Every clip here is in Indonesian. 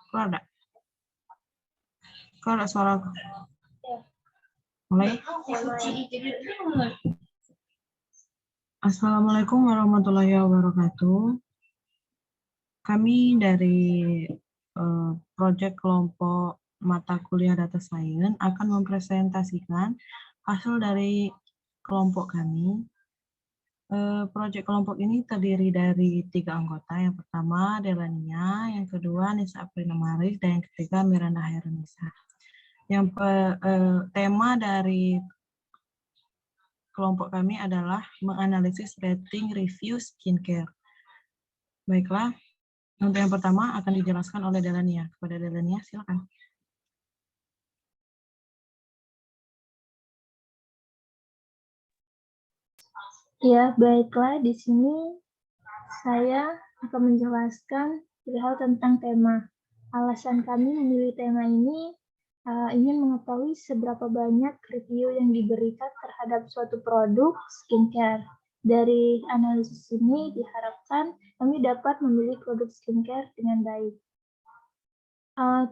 Keluar suara aku? Mulai? Assalamualaikum warahmatullahi wabarakatuh. Kami dari proyek kelompok mata kuliah Data Science akan mempresentasikan hasil dari kelompok kami. Proyek kelompok ini terdiri dari 3 anggota. Yang pertama Delania, yang kedua Nisa Aprina Maris, dan yang ketiga Miranda Hairunisa. Yang tema dari kelompok kami adalah menganalisis rating review skincare. Baiklah, untuk yang pertama akan dijelaskan oleh Delania. Kepada Delania, silakan. Ya, baiklah. Di sini saya akan menjelaskan hal tentang tema. Alasan kami memilih tema ini ingin mengetahui seberapa banyak review yang diberikan terhadap suatu produk skincare. Dari analisis ini diharapkan kami dapat memilih produk skincare dengan baik.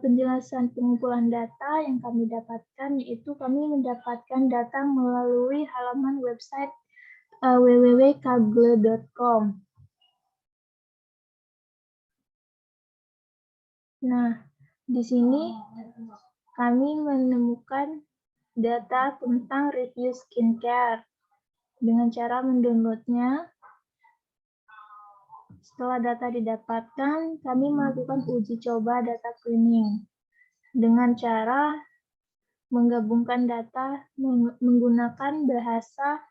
Penjelasan pengumpulan data yang kami dapatkan yaitu kami mendapatkan data melalui halaman website www.kagle.com. Nah, di sini kami menemukan data tentang review skincare dengan cara mendownloadnya. Setelah data didapatkan, kami melakukan uji coba data cleaning dengan cara menggabungkan data menggunakan bahasa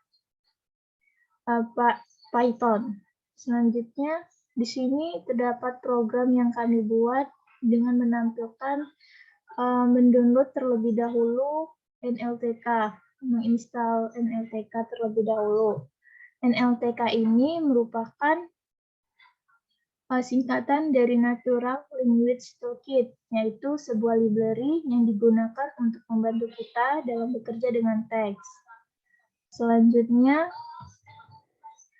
Python. Selanjutnya, di sini terdapat program yang kami buat dengan menampilkan mendownload terlebih dahulu NLTK, menginstal NLTK terlebih dahulu. NLTK ini merupakan singkatan dari Natural Language Toolkit, yaitu sebuah library yang digunakan untuk membantu kita dalam bekerja dengan teks. Selanjutnya,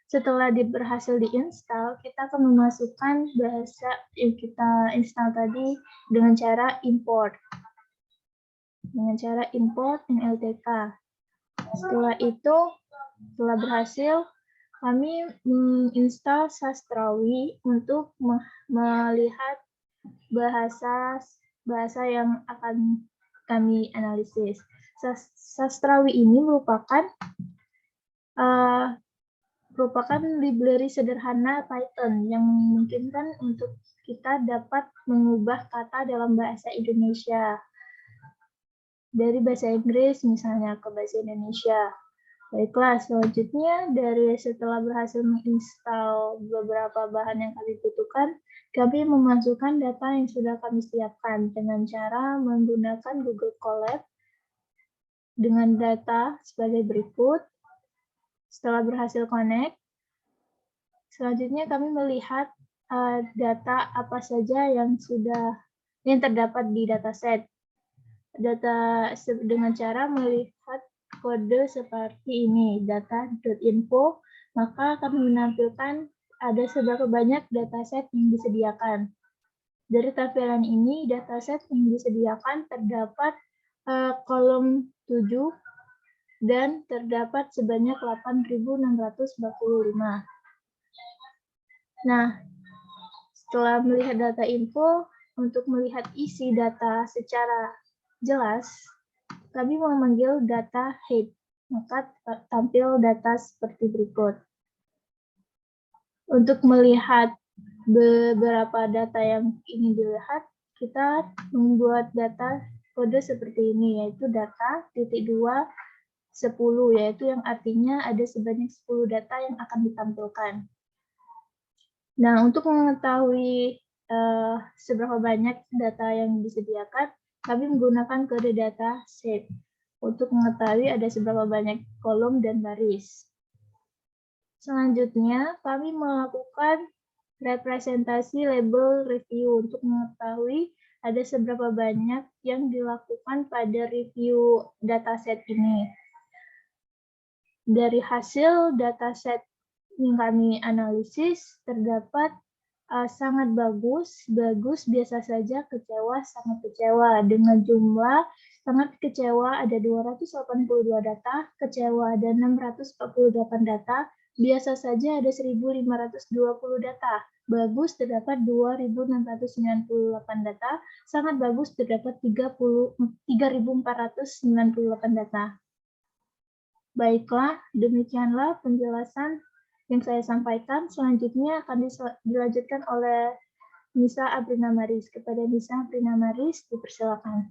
setelah berhasil diinstal, kita akan memasukkan bahasa yang kita install tadi dengan cara import. NLTK. Setelah itu, setelah berhasil, kami menginstal Sastrawi untuk melihat bahasa yang akan kami analisis. Sastrawi ini merupakan library sederhana Python yang memungkinkan untuk kita dapat mengubah kata dalam bahasa Indonesia dari bahasa Inggris misalnya ke bahasa Indonesia. Baiklah, selanjutnya setelah berhasil menginstal beberapa bahan yang kami butuhkan, kami memasukkan data yang sudah kami siapkan dengan cara menggunakan Google Colab dengan data sebagai berikut. Setelah berhasil connect, selanjutnya kami melihat data apa saja yang terdapat di dataset. Data dengan cara melihat kode seperti ini, data.info, maka kami menampilkan ada seberapa banyak dataset yang disediakan. Dari tampilan ini, dataset yang disediakan terdapat kolom 7 dan terdapat sebanyak 8.645. Nah, setelah melihat data info, untuk melihat isi data secara jelas, kami memanggil data head, maka tampil data seperti berikut. Untuk melihat beberapa data yang ingin dilihat, kita membuat data kode seperti ini, yaitu data .2 10, yaitu yang artinya ada sebanyak 10 data yang akan ditampilkan. Nah, untuk mengetahui seberapa banyak data yang disediakan, kami menggunakan kode data set untuk mengetahui ada seberapa banyak kolom dan baris. Selanjutnya, kami melakukan representasi label review untuk mengetahui ada seberapa banyak yang dilakukan pada review dataset ini. Dari hasil dataset yang kami analisis, terdapat sangat bagus, bagus, biasa saja, kecewa, sangat kecewa. Dengan jumlah sangat kecewa ada 282 data, kecewa ada 648 data, biasa saja ada 1.520 data. Bagus terdapat 2.698 data, sangat bagus terdapat 3.498 data. Baiklah, demikianlah penjelasan yang saya sampaikan. Selanjutnya akan dilanjutkan oleh Nisa Abrina Maris. Kepada Nisa Abrina Maris, dipersilakan.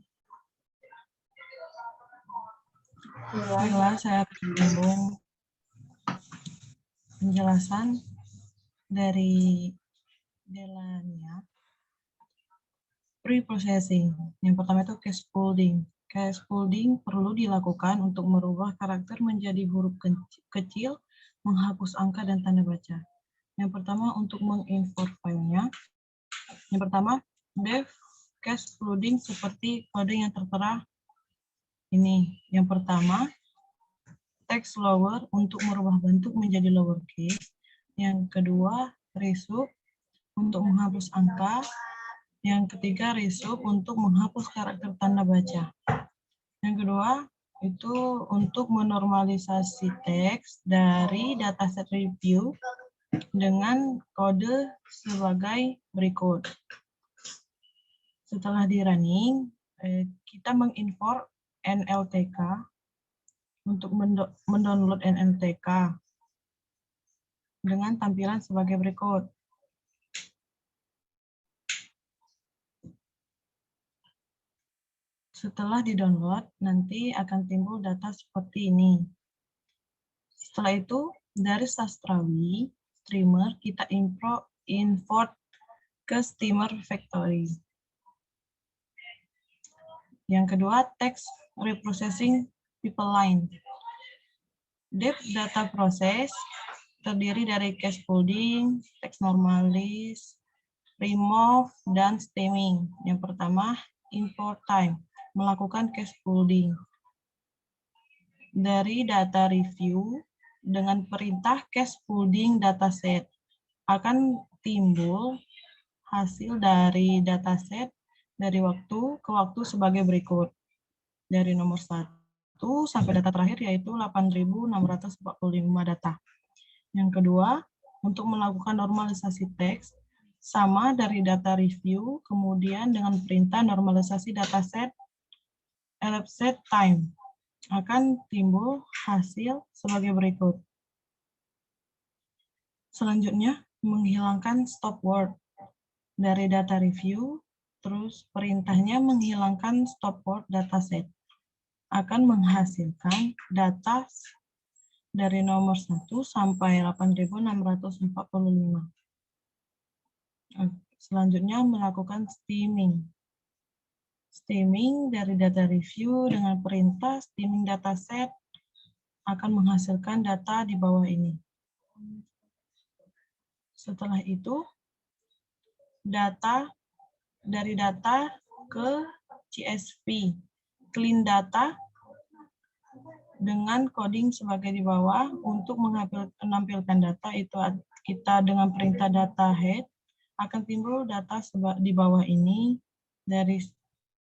Baiklah, saya akan penjelasan dari Delania. Pre-processing. Yang pertama itu case folding. Case folding perlu dilakukan untuk merubah karakter menjadi huruf kecil, menghapus angka dan tanda baca. Yang pertama untuk mengimport filenya. Yang pertama, def case folding seperti kode yang tertera ini. Yang pertama, text lower untuk merubah bentuk menjadi lowercase. Yang kedua, resub untuk menghapus angka. Yang ketiga, resub untuk menghapus karakter tanda baca. Yang kedua, itu untuk menormalisasi teks dari dataset review dengan kode sebagai berikut. Setelah di running, kita mengimport NLTK untuk mendownload NLTK dengan tampilan sebagai berikut. Setelah di-download, nanti akan timbul data seperti ini. Setelah itu, dari Sastrawi, streamer, kita import ke Steamer Factory. Yang kedua, text reprocessing pipeline. Depth data process terdiri dari case folding, text normalis, remove, dan stemming. Yang pertama, import time. Melakukan case folding. Dari data review dengan perintah case folding dataset akan timbul hasil dari dataset dari waktu ke waktu sebagai berikut. Dari nomor 1 sampai data terakhir yaitu 8.645 data. Yang kedua, untuk melakukan normalisasi teks sama dari data review kemudian dengan perintah normalisasi dataset elapsed time akan timbul hasil sebagai berikut. Selanjutnya, menghilangkan stop word dari data review, terus perintahnya menghilangkan stop word dataset akan menghasilkan data dari nomor 1 sampai 8.645. Selanjutnya, melakukan stemming. Stemming dari data review dengan perintah stemming dataset akan menghasilkan data di bawah ini. Setelah itu, dari data ke CSV, clean data dengan coding sebagai di bawah. Untuk menampilkan data itu kita dengan perintah data head akan timbul data di bawah ini dari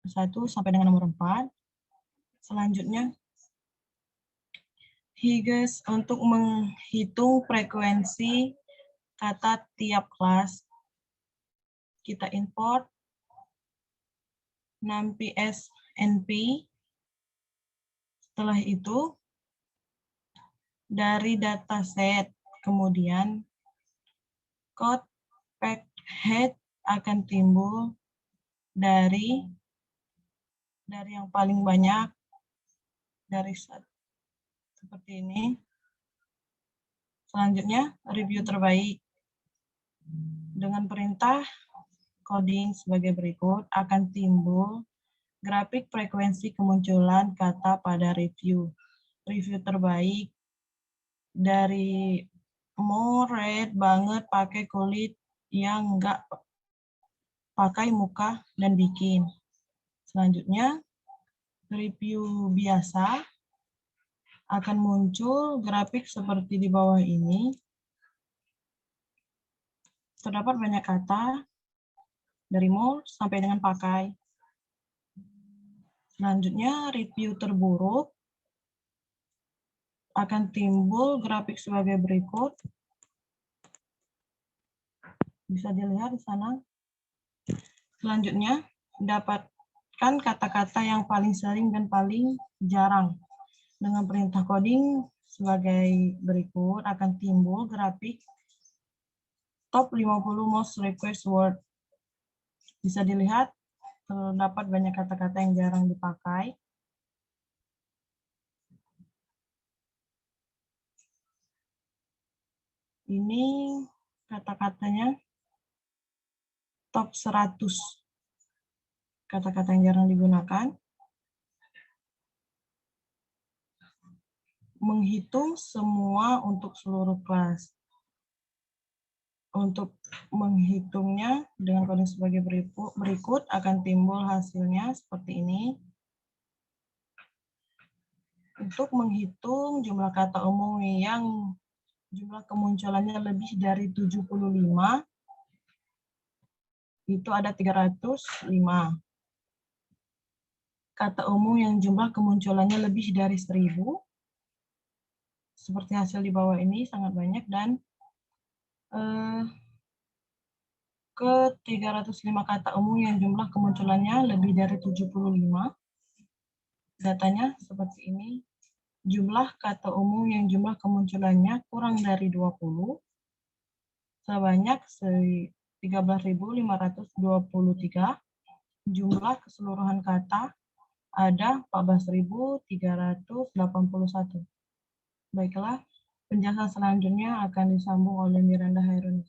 1 sampai dengan nomor 4. Selanjutnya, Higgins untuk menghitung frekuensi kata tiap kelas. Kita import numpy_snp. Setelah itu, dari dataset, kemudian code pack head akan timbul dari yang paling banyak, dari seperti ini. Selanjutnya, review terbaik. Dengan perintah coding sebagai berikut, akan timbul grafik frekuensi kemunculan kata pada review. Review terbaik dari mau red banget pakai kulit yang enggak pakai muka dan bikin. Selanjutnya, review biasa akan muncul grafik seperti di bawah ini. terdapat banyak kata dari more sampai dengan pakai. Selanjutnya, review terburuk akan timbul grafik sebagai berikut. Bisa dilihat di sana. Selanjutnya, dapatkan kata-kata yang paling sering dan paling jarang. Dengan perintah coding sebagai berikut akan timbul grafik top 50 most request word. Bisa dilihat terdapat banyak kata-kata yang jarang dipakai. Ini kata-katanya top 100 kata-kata yang jarang digunakan. Menghitung semua untuk seluruh kelas. Untuk menghitungnya dengan kode sebagai berikut akan timbul hasilnya seperti ini. Untuk menghitung jumlah kata umum yang jumlah kemunculannya lebih dari 75, itu ada 305. Kata umum yang jumlah kemunculannya lebih dari 1000, seperti hasil di bawah ini sangat banyak, dan ke 305 kata umum yang jumlah kemunculannya lebih dari 75. Datanya seperti ini. Jumlah kata umum yang jumlah kemunculannya kurang dari 20 sebanyak 13.523. Jumlah keseluruhan kata ada 14.381. Baiklah, penjelasan selanjutnya akan disambung oleh Miranda Hairun.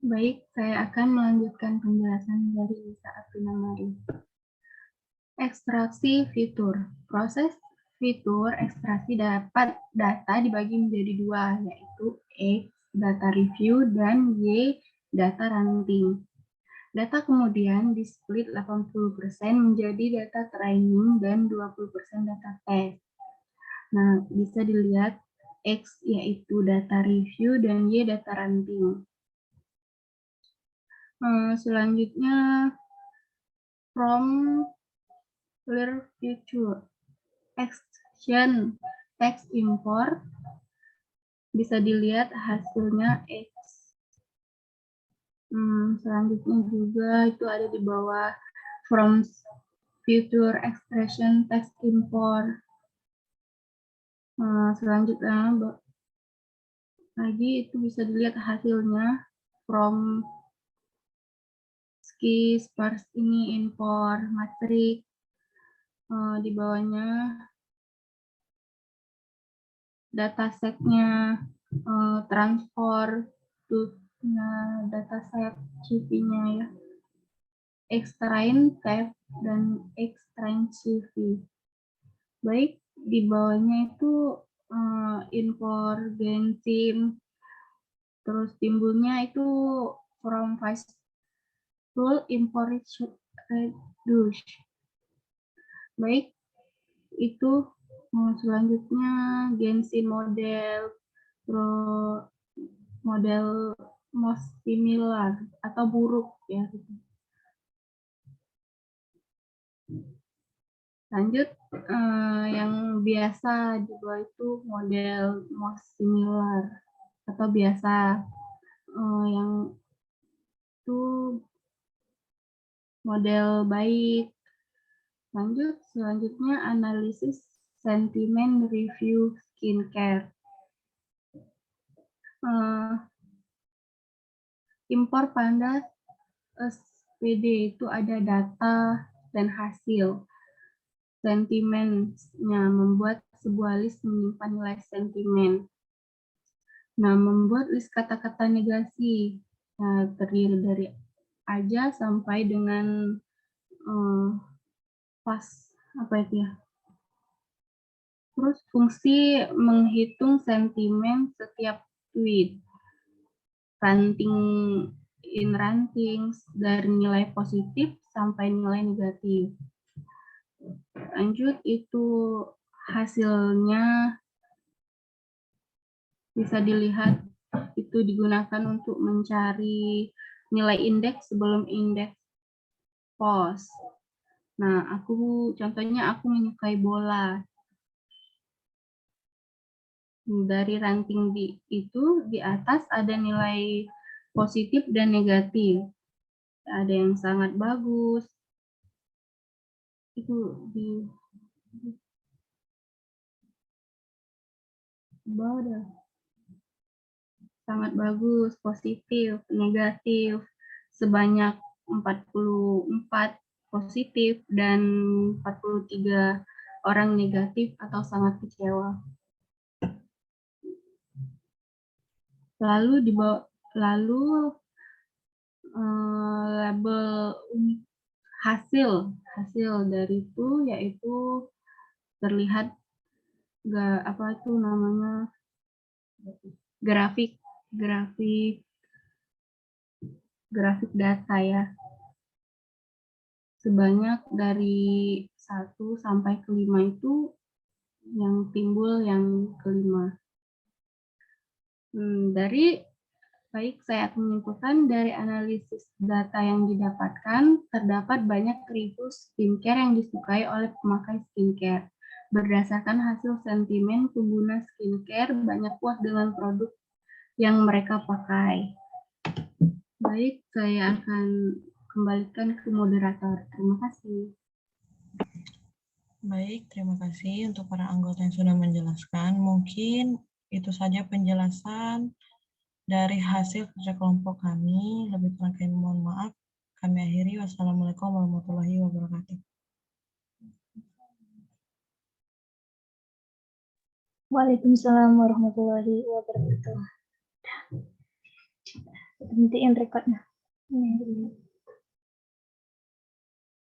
Baik, saya akan melanjutkan penjelasan dari Lisa Apinamari. Ekstraksi fitur. Proses fitur ekstraksi dapat data dibagi menjadi dua, yaitu X, data review, dan Y, data ranting. Data kemudian di-split 80% menjadi data training dan 20% data test. Nah, bisa dilihat X yaitu data review dan Y data ranting. Selanjutnya, from clear future action text import, bisa dilihat hasilnya X. Selanjutnya juga itu ada di bawah from future expression text import. Selanjutnya lagi itu bisa dilihat hasilnya from skis, parse ini, import, matrix. Di bawahnya datasetnya, transfer to dataset CV-nya ya, extrain tab dan extrain CV. Baik, di bawahnya itu import gensim, terus timbulnya itu from vice tool import reduce. Baik, itu selanjutnya gensim model, terus model most similar atau buruk ya. Lanjut, yang biasa di bawah itu model most similar atau biasa, yang itu model baik. Lanjut, selanjutnya analisis sentimen review skincare. Import Panda SPD itu ada data dan hasil. Sentimennya membuat sebuah list menyimpan nilai sentimen. Nah, membuat list kata-kata negasi terdiri dari aja sampai dengan pas apa itu ya. Terus fungsi menghitung sentimen setiap tweet. Ranting in ranting dari nilai positif sampai nilai negatif. Lanjut itu hasilnya bisa dilihat itu digunakan untuk mencari nilai indeks sebelum indeks pos. Nah, contohnya aku menyukai bola. Dari ranting itu di atas ada nilai positif dan negatif. Ada yang sangat bagus. Itu di bawah. Sangat bagus, positif, negatif. Sebanyak 44 positif dan 43 orang negatif atau sangat kecewa. Lalu label hasil dari itu yaitu terlihat grafik data ya. Sebanyak dari 1 sampai ke 5 itu yang timbul yang kelima. Saya akan menyimpulkan dari analisis data yang didapatkan, terdapat banyak review skincare yang disukai oleh pemakai skincare. Berdasarkan hasil sentimen pengguna skincare, banyak puas dengan produk yang mereka pakai. Baik, saya akan kembalikan ke moderator. Terima kasih. Baik, terima kasih untuk para anggota yang sudah menjelaskan. Mungkin itu saja penjelasan dari hasil kerja kelompok kami. Lebih kurang kami mohon maaf. Kami akhiri. Wassalamualaikum warahmatullahi wabarakatuh. Waalaikumsalam warahmatullahi wabarakatuh. Berhentiin recordnya.